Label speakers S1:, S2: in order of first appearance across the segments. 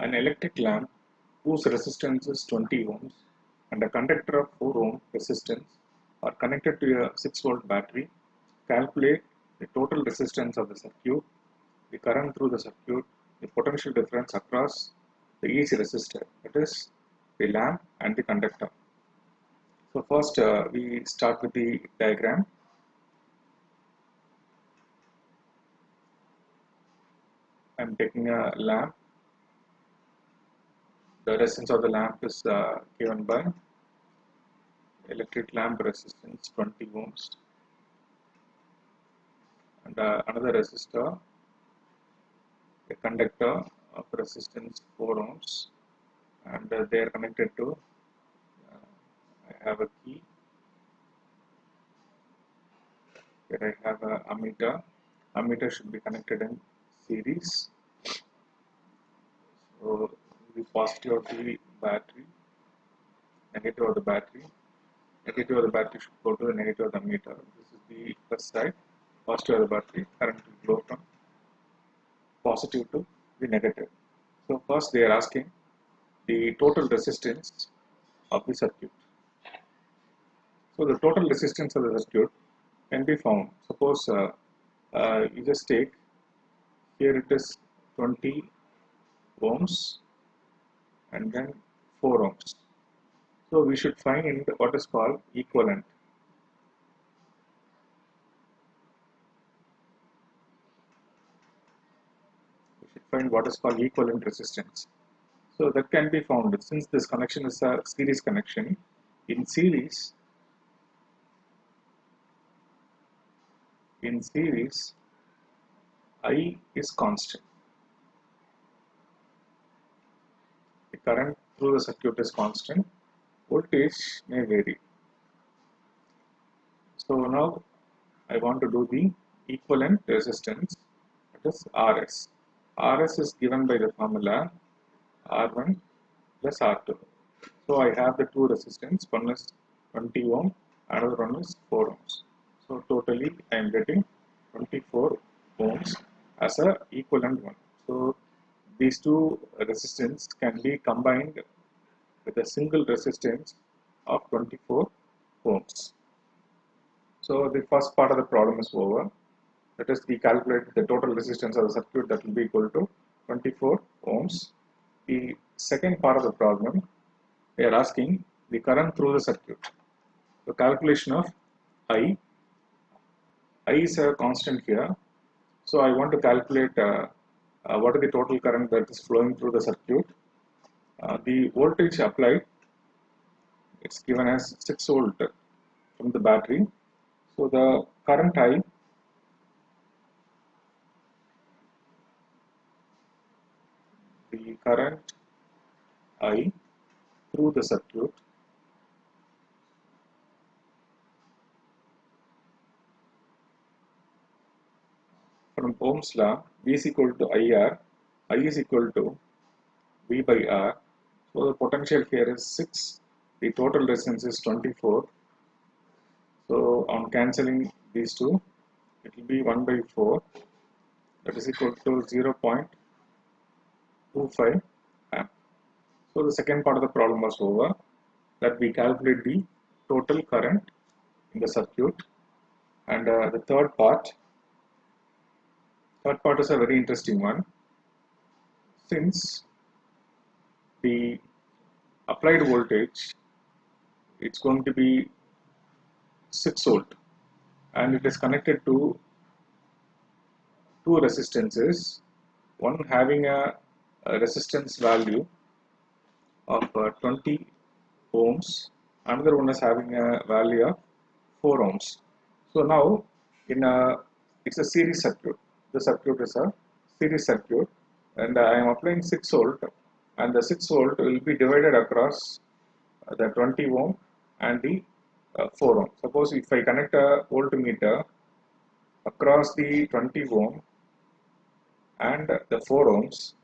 S1: An electric lamp whose resistance is 20 ohms and a conductor of 4 ohm resistance are connected to a 6-volt battery. Calculate the total resistance of the circuit, the current through the circuit, the potential difference across the each resistor, that is the lamp and the conductor. So first we start with the diagram. I am taking a lamp. The resistance of the lamp is given by electric lamp resistance 20 ohms and another resistor, a conductor of resistance 4 ohms, and they are connected to I have a key. Here I have a ammeter. Ammeter should be connected in series. So the positive of the battery, negative of the battery. Negative of the battery should go to the negative of the ammeter. This is the plus side. Positive of the battery, current will flow from positive to the negative. So first they are asking the total resistance of the circuit. So the total resistance of the circuit can be found. Suppose you just take, here it is 20 ohms and then 4 ohms. So we should find what is called equivalent. We should find what is called equivalent resistance. So that can be found since this connection is a series connection. In series, I is constant. The current through the circuit is constant. Voltage may vary. So now I want to do the equivalent resistance, that is Rs. Rs is given by the formula R1 plus R2. So I have the two resistance, one is 20 ohm, another one is 4 ohms. So totally I am getting 24 ohms as a equivalent one. So these two resistance can be combined with a single resistance of 24 ohms. So the first part of the problem is over. Let us calculate the total resistance of the circuit, that will be equal to 24 ohms. The second part of the problem, they are asking the current through the circuit. The calculation of I is a constant here. So I want to calculate what is the total current that is flowing through the circuit. The voltage applied, it's given as 6 volt from the battery. So the current I through the circuit from Ohm's law, V is equal to IR, I is equal to V by R. So the potential here is 6, the total resistance is 24. So on cancelling these two, it will be 1 by 4, that is equal to 0.25 amp. So the second part of the problem was over, that we calculate the total current in the circuit. And the third part is a very interesting one. Since the applied voltage, it's going to be 6 volt and it is connected to two resistances, one having a resistance value of 20 ohms, another one is having a value of 4 ohms. So now it's a series circuit. The circuit is a series circuit and I am applying 6 volt, and the 6 volt will be divided across the 20 ohm and the 4 ohm. Suppose if I connect a voltmeter across the 20 ohm and the 4 ohms,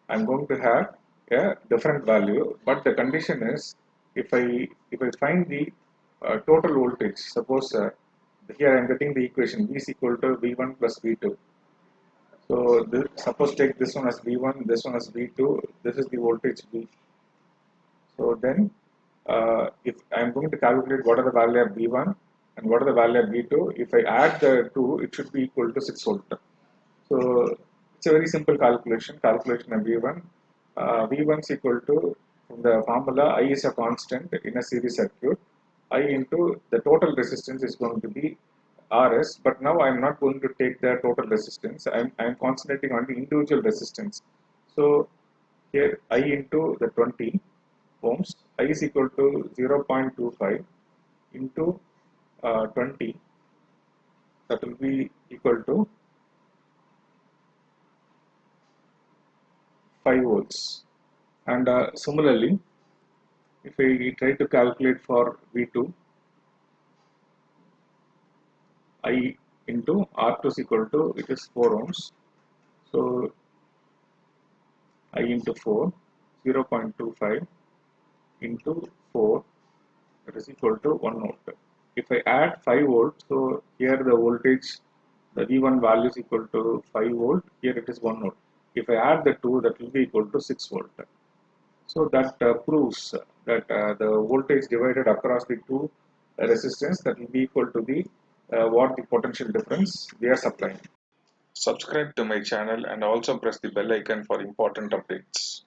S1: I am going to have a different value, but the condition is if I find the total voltage, suppose here I am getting the equation V is equal to V1 plus V2. So suppose take this one as V1, this one as V2, this is the voltage V. So then if I am going to calculate what are the value of V1 and what are the value of V2, if I add the two, it should be equal to 6 volt. So it's a very simple calculation of V1. V1 is equal to, from the formula, I is a constant in a series circuit. I into the total resistance is going to be Rs, but now I am not going to take the total resistance. I am concentrating on the individual resistance. So here I into the 20 ohms, I is equal to 0.25 into 20, that will be equal to 5 volts. And similarly, if I try to calculate for V2, I into R2 is equal to, it is 4 ohms. So I into 4, 0.25 into 4, that is equal to 1 volt. If I add 5 volts, so here the voltage, the V1 value is equal to 5 volt, here it is 1 volt. If I add the 2, that will be equal to 6 volt. So that proves that the voltage divided across the two resistance, that will be equal to the what the potential difference we are supplying. Subscribe to my channel and also press the bell icon for important updates.